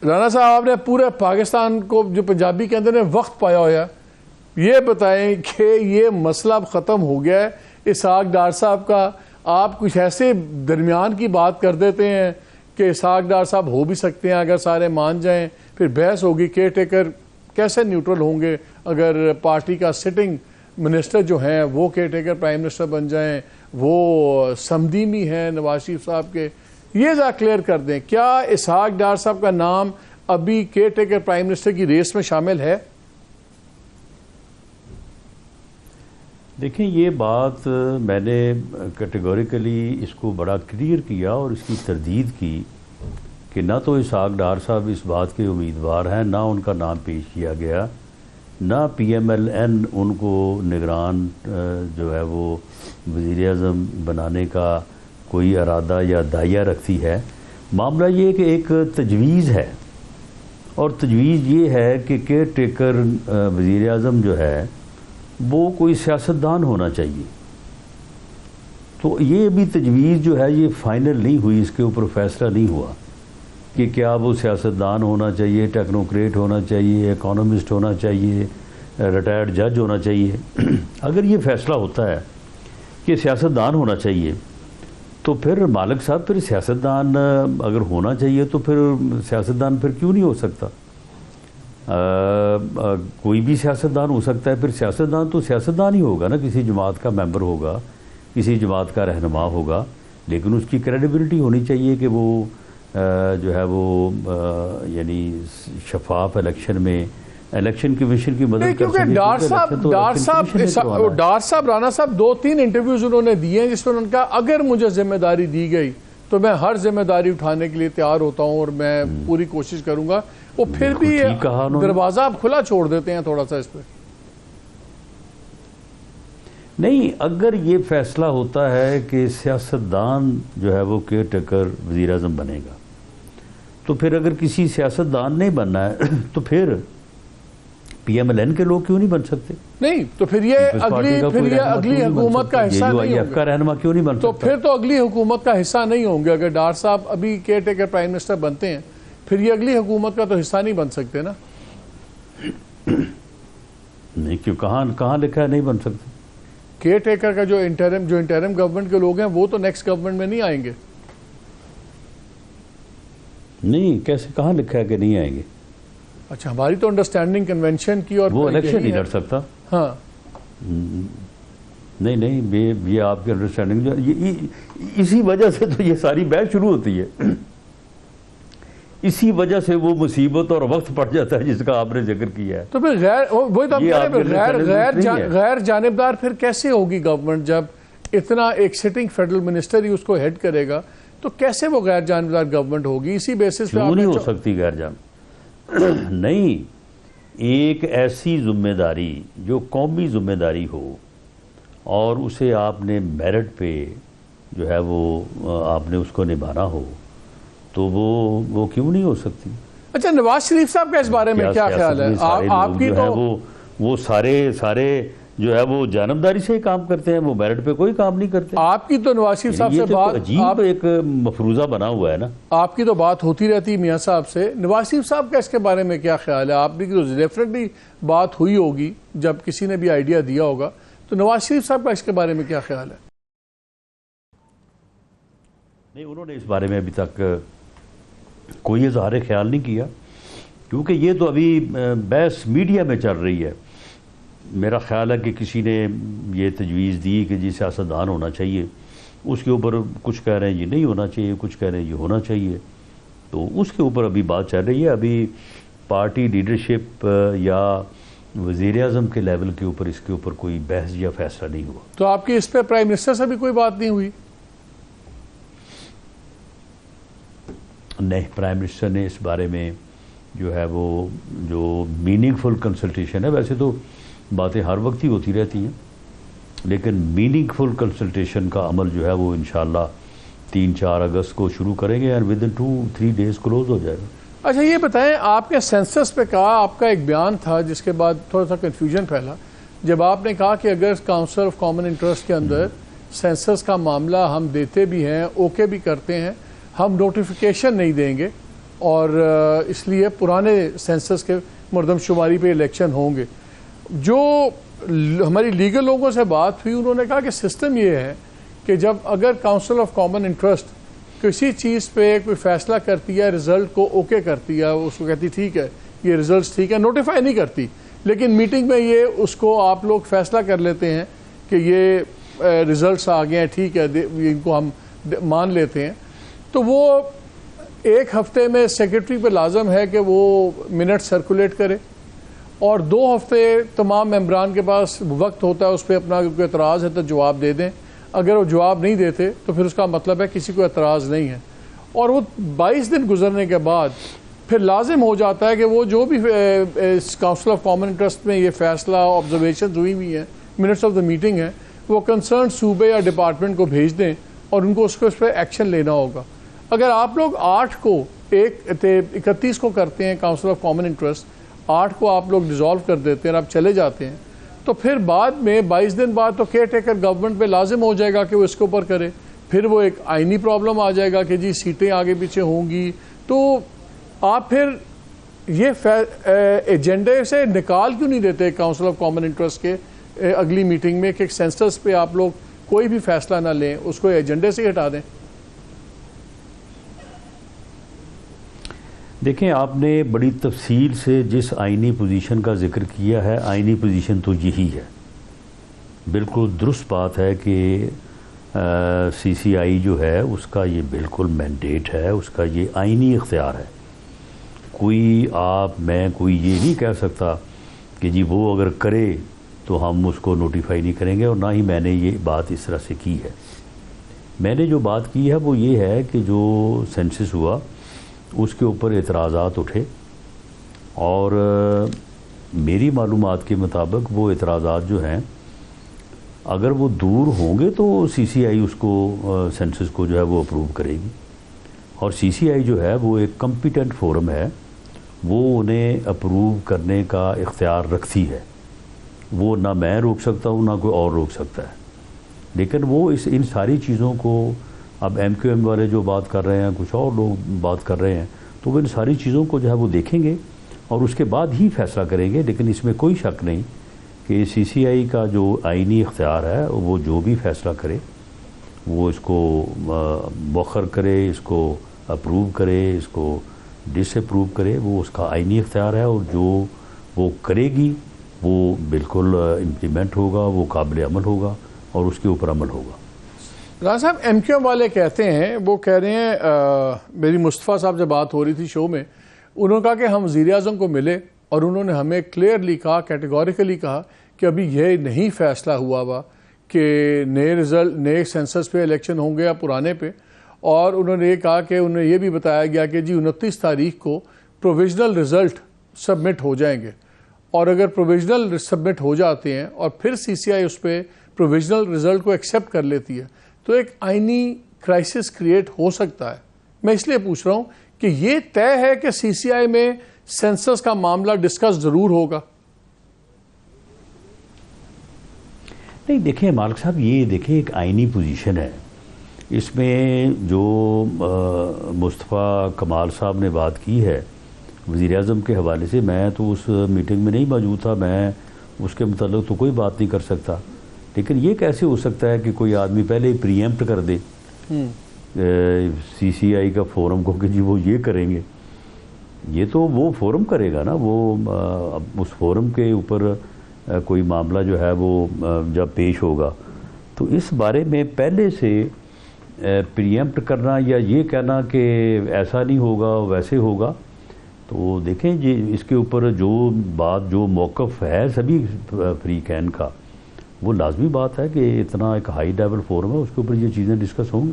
رانا صاحب آپ نے پورے پاکستان کو جو پنجابی کے اندر نے وقت پایا ہوا ہے، یہ بتائیں کہ یہ مسئلہ اب ختم ہو گیا ہے اسحاق ڈار صاحب کا؟ آپ کچھ ایسے درمیان کی بات کر دیتے ہیں کہ اسحاق ڈار صاحب ہو بھی سکتے ہیں اگر سارے مان جائیں، پھر بحث ہوگی کیئر ٹیکر کیسے نیوٹرل ہوں گے اگر پارٹی کا سٹنگ منسٹر جو ہیں وہ کیئر ٹیکر پرائم منسٹر بن جائیں، وہ سمدیمی ہیں نواز شریف صاحب کے. یہ ذرا کلیئر کر دیں، کیا اسحاق ڈار صاحب کا نام ابھی کیئر ٹیکر پرائم منسٹر کی ریس میں شامل ہے؟ دیکھیں، یہ بات میں نے کیٹیگوریکلی اس کو بڑا کلیئر کیا اور اس کی تردید کی کہ نہ تو اسحاق ڈار صاحب اس بات کے امیدوار ہیں، نہ ان کا نام پیش کیا گیا، نہ پی ایم ایل این ان کو نگران جو ہے وہ وزیر اعظم بنانے کا کوئی ارادہ یا داعیہ رکھتی ہے. معاملہ یہ کہ ایک تجویز ہے، اور تجویز یہ ہے کہ کیئر ٹیکر وزیر اعظم جو ہے وہ کوئی سیاستدان ہونا چاہیے. تو یہ ابھی تجویز جو ہے یہ فائنل نہیں ہوئی، اس کے اوپر فیصلہ نہیں ہوا کہ کیا وہ سیاستدان ہونا چاہیے، ٹیکنوکریٹ ہونا چاہیے، اکانومسٹ ہونا چاہیے، ریٹائرڈ جج ہونا چاہیے. اگر یہ فیصلہ ہوتا ہے کہ سیاستدان ہونا چاہیے تو پھر مالک صاحب پھر سیاستدان اگر ہونا چاہیے تو پھر سیاستدان پھر کیوں نہیں ہو سکتا؟ کوئی بھی سیاستدان ہو سکتا ہے. پھر سیاستدان تو سیاستدان ہی ہوگا نا، کسی جماعت کا ممبر ہوگا، کسی جماعت کا رہنما ہوگا، لیکن اس کی کریڈیبلٹی ہونی چاہیے کہ وہ جو ہے وہ یعنی شفاف الیکشن میں الیکشن کمیشن کی مدد کر سکے. ڈار صاحب رانا صاحب 2-3 انٹرویوز انہوں نے دیے ہیں جس میں انہوں نے کہا اگر مجھے ذمہ داری دی گئی تو میں ہر ذمہ داری اٹھانے کے لیے تیار ہوتا ہوں اور میں پوری کوشش کروں گا. وہ پھر بھی دروازہ آپ کھلا چھوڑ دیتے ہیں تھوڑا سا اس پہ. نہیں، اگر یہ فیصلہ ہوتا ہے کہ سیاستدان جو ہے وہ کیئر ٹیکر وزیر اعظم بنے گا تو پھر اگر کسی سیاستدان نہیں بننا ہے تو پھر پی ایم ایل این کے لوگ کیوں نہیں بن سکتے؟ نہیں تو پھر یہ اگلی حکومت کا حصہ نہیں ہوں گے. رہنما کیوں نہیں بن سکتا؟ تو پھر تو اگلی حکومت کا حصہ نہیں ہوں گے. اگر ڈار صاحب ابھی کیئر ٹیکر پرائم منسٹر بنتے ہیں پھر یہ اگلی حکومت کا تو حصہ نہیں بن سکتے نا. نہیں، کیوں؟ کہاں لکھا ہے نہیں بن سکتے؟ کیئر ٹیکر کا جو انٹرم گورنمنٹ کے لوگ ہیں وہ تو نیکسٹ گورنمنٹ میں نہیں آئیں گے. نہیں، کیسے کہاں لکھا ہے کہ نہیں آئیں گے؟ اچھا، ہماری تو انڈرسٹینڈنگ کنونشن کی اور وہ الیکشن نہیں لڑ سکتا. ہاں نہیں، یہ آپ کی انڈرسٹینڈنگ جو اسی وجہ سے تو یہ ساری بحث شروع ہوتی ہے. اسی وجہ سے وہ مصیبت اور وقت پڑ جاتا ہے جس کا آپ نے ذکر کیا ہے. تو پھر غیر جانبدار پھر کیسے ہوگی گورنمنٹ جب اتنا ایک سٹنگ فیڈرل منسٹر ہی اس کو ہیڈ کرے گا؟ تو کیسے وہ غیر جانبدار گورنمنٹ ہوگی؟ اسی بیسس پہ کیوں نہیں ہو سکتی غیر جانبدار؟ نہیں، ایک ایسی ذمہ داری جو قومی ذمہ داری ہو اور اسے آپ نے میرٹ پہ جو ہے وہ آپ نے اس کو نبھانا ہو تو وہ کیوں نہیں ہو سکتی؟ اچھا، نواز شریف صاحب کا اس بارے میں کیا خیال ہے؟ آپ کی تو وہ سارے جو ہے وہ جانبداری سے ہی کام کرتے ہیں، وہ میرٹ پہ کوئی کام نہیں کرتے. آپ کی تو نواز شریف صاحب سے بات عجیب ایک مفروضہ بنا ہوا ہے نا. آپ کی تو بات ہوتی رہتی میاں صاحب سے. نواز شریف صاحب کا اس کے بارے میں کیا خیال ہے؟ آپ کی تو ڈیفینیٹلی بات ہوئی ہوگی جب کسی نے بھی آئیڈیا دیا ہوگا. تو نواز شریف صاحب کا اس کے بارے میں کیا خیال ہے؟ نہیں، انہوں نے اس بارے میں ابھی تک کوئی اظہار خیال نہیں کیا کیونکہ یہ تو ابھی بحث میڈیا میں چل رہی ہے. میرا خیال ہے کہ کسی نے یہ تجویز دی کہ جی سیاستدان ہونا چاہیے، اس کے اوپر کچھ کہہ رہے ہیں یہ نہیں ہونا چاہیے، کچھ کہہ رہے ہیں یہ ہونا چاہیے. تو اس کے اوپر ابھی بات چل رہی ہے. ابھی پارٹی لیڈرشپ یا وزیر اعظم کے لیول کے اوپر اس کے اوپر کوئی بحث یا فیصلہ نہیں ہوا. تو آپ کی اس پہ پرائم منسٹر سے بھی کوئی بات نہیں ہوئی؟ نہیں، پرائم منسٹر نے اس بارے میں جو ہے وہ جو میننگ فل کنسلٹیشن ہے، ویسے تو باتیں ہر وقت ہی ہوتی رہتی ہیں لیکن میننگ فل کنسلٹیشن کا عمل جو ہے وہ انشاءاللہ 3-4 اگست کو شروع کریں گے اور ودن 2-3 days کلوز ہو جائے گا. اچھا، یہ بتائیں، آپ نے سینسس پہ کہا، آپ کا ایک بیان تھا جس کے بعد تھوڑا سا کنفیوژن پھیلا جب آپ نے کہا کہ اگر کاؤنسل آف کامن انٹرسٹ کے اندر سینسس کا معاملہ ہم دیتے بھی ہیں، اوکے بھی کرتے ہیں، ہم نوٹیفیکیشن نہیں دیں گے اور اس لیے پرانے سینسس کے مردم شماری پہ الیکشن ہوں گے. جو ہماری لیگل لوگوں سے بات ہوئی انہوں نے کہا کہ سسٹم یہ ہے کہ جب اگر کاؤنسل آف کامن انٹرسٹ کسی چیز پہ کوئی فیصلہ کرتی ہے، رزلٹ کو اوکے کرتی ہے، اس کو کہتی ٹھیک ہے یہ رزلٹس ٹھیک ہے، نوٹیفائی نہیں کرتی، لیکن میٹنگ میں یہ اس کو آپ لوگ فیصلہ کر لیتے ہیں کہ یہ رزلٹس آ گئے ہیں، ٹھیک ہے، ان کو ہم مان لیتے ہیں، تو وہ ایک ہفتے میں سیکرٹری پہ لازم ہے کہ وہ منٹ سرکولیٹ کرے، اور 2 ہفتے تمام ممبران کے پاس وقت ہوتا ہے اس پہ اپنا کوئی اعتراض ہے تو جواب دے دیں. اگر وہ جواب نہیں دیتے تو پھر اس کا مطلب ہے کسی کو اعتراض نہیں ہے. اور وہ 22 دن گزرنے کے بعد پھر لازم ہو جاتا ہے کہ وہ جو بھی کاؤنسل آف کامن انٹرسٹ میں یہ فیصلہ آبزرویشنز ہوئی ہوئی ہیں، منٹس آف دا میٹنگ ہیں، وہ کنسرن صوبے یا ڈپارٹمنٹ کو بھیج دیں اور ان کو اس پہ ایکشن لینا ہوگا. اگر آپ لوگ 8 کو 31 کو کرتے ہیں کاؤنسل آف کامن انٹرسٹ، 8 کو آپ لوگ ڈیزالو کر دیتے ہیں اور آپ چلے جاتے ہیں، تو پھر بعد میں 22 دن بعد تو کیئر ٹیکر گورنمنٹ پہ لازم ہو جائے گا کہ وہ اس کے اوپر کرے. پھر وہ ایک آئینی پرابلم آ جائے گا کہ جی سیٹیں آگے پیچھے ہوں گی، تو آپ پھر یہ ایجنڈے سے نکال کیوں نہیں دیتے کاؤنسل آف کامن انٹرسٹ کے اگلی میٹنگ میں کہ سینسس پہ آپ لوگ کوئی بھی فیصلہ نہ لیں، اس کو ایجنڈے سے ہٹا دیں؟ دیکھیں، آپ نے بڑی تفصیل سے جس آئینی پوزیشن کا ذکر کیا ہے، آئینی پوزیشن تو یہی ہے. بالکل درست بات ہے کہ سی سی آئی جو ہے اس کا یہ بالکل مینڈیٹ ہے، اس کا یہ آئینی اختیار ہے. کوئی کوئی یہ نہیں کہہ سکتا کہ جی وہ اگر کرے تو ہم اس کو نوٹیفائی نہیں کریں گے، اور نہ ہی میں نے یہ بات اس طرح سے کی ہے. میں نے جو بات کی ہے وہ یہ ہے کہ جو سینسس ہوا اس کے اوپر اعتراضات اٹھے، اور میری معلومات کے مطابق وہ اعتراضات جو ہیں اگر وہ دور ہوں گے تو سی سی آئی اس کو سینسس کو جو ہے وہ اپروو کرے گی. اور سی سی آئی جو ہے وہ ایک کمپیٹنٹ فورم ہے، وہ انہیں اپروو کرنے کا اختیار رکھتی ہے. وہ نہ میں روک سکتا ہوں نہ کوئی اور روک سکتا ہے. لیکن وہ ان ساری چیزوں کو اب ایم کیو ایم والے جو بات کر رہے ہیں، کچھ اور لوگ بات کر رہے ہیں، تو وہ ان ساری چیزوں کو جو ہے وہ دیکھیں گے اور اس کے بعد ہی فیصلہ کریں گے. لیکن اس میں کوئی شک نہیں کہ سی سی آئی کا جو آئینی اختیار ہے وہ جو بھی فیصلہ کرے وہ اس کو مؤخر کرے، اس کو اپروو کرے، اس کو ڈس اپروو کرے، وہ اس کا آئینی اختیار ہے. اور جو وہ کرے گی وہ بالکل امپلیمنٹ ہوگا، وہ قابل عمل ہوگا اور اس کے اوپر عمل ہوگا. رانا صاحب، ایم کیو ایم والے کہتے ہیں، وہ کہہ رہے ہیں، میری مصطفیٰ صاحب سے بات ہو رہی تھی شو میں، انہوں نے کہا کہ ہم وزیر اعظم کو ملے اور انہوں نے ہمیں کلیئرلی کہا، کیٹیگوریکلی کہا کہ ابھی یہ نہیں فیصلہ ہوا ہوا کہ نئے سینسس پہ الیکشن ہوں گے یا پرانے پہ. اور انہوں نے یہ کہا کہ انہیں یہ بھی بتایا گیا کہ جی 29 تاریخ کو پروویژنل رزلٹ سبمٹ ہو جائیں گے، اور اگر پروویژنل سبمٹ ہو جاتے ہیں اور پھر سی سی آئی اس پہ پروویژنل رزلٹ کو ایکسیپٹ کر لیتی ہے تو ایک آئینی کرائسس کریٹ ہو سکتا ہے. میں اس لیے پوچھ رہا ہوں کہ یہ طے ہے کہ سی سی آئی میں سینسس کا معاملہ ڈسکس ضرور ہوگا؟ نہیں، دیکھیں مالک صاحب، یہ دیکھیں ایک آئینی پوزیشن ہے. اس میں جو مصطفیٰ کمال صاحب نے بات کی ہے وزیر اعظم کے حوالے سے، میں تو اس میٹنگ میں نہیں موجود تھا، میں اس کے متعلق تو کوئی بات نہیں کر سکتا. لیکن یہ کیسے ہو سکتا ہے کہ کوئی آدمی پہلے ہی پری ایمپٹ کر دے سی سی آئی کا فورم کو کہ جی وہ یہ کریں گے؟ یہ تو وہ فورم کرے گا نا، وہ اس فورم کے اوپر کوئی معاملہ جو ہے وہ جب پیش ہوگا تو اس بارے میں پہلے سے پری ایمپٹ کرنا یا یہ کہنا کہ ایسا نہیں ہوگا ویسے ہوگا، تو دیکھیں جی اس کے اوپر جو بات، جو موقف ہے سبھی فریقین کا، وہ لازمی بات ہے کہ اتنا ایک ہائی لیول فورم ہے، اس کے اوپر یہ چیزیں ڈسکس ہوں گی.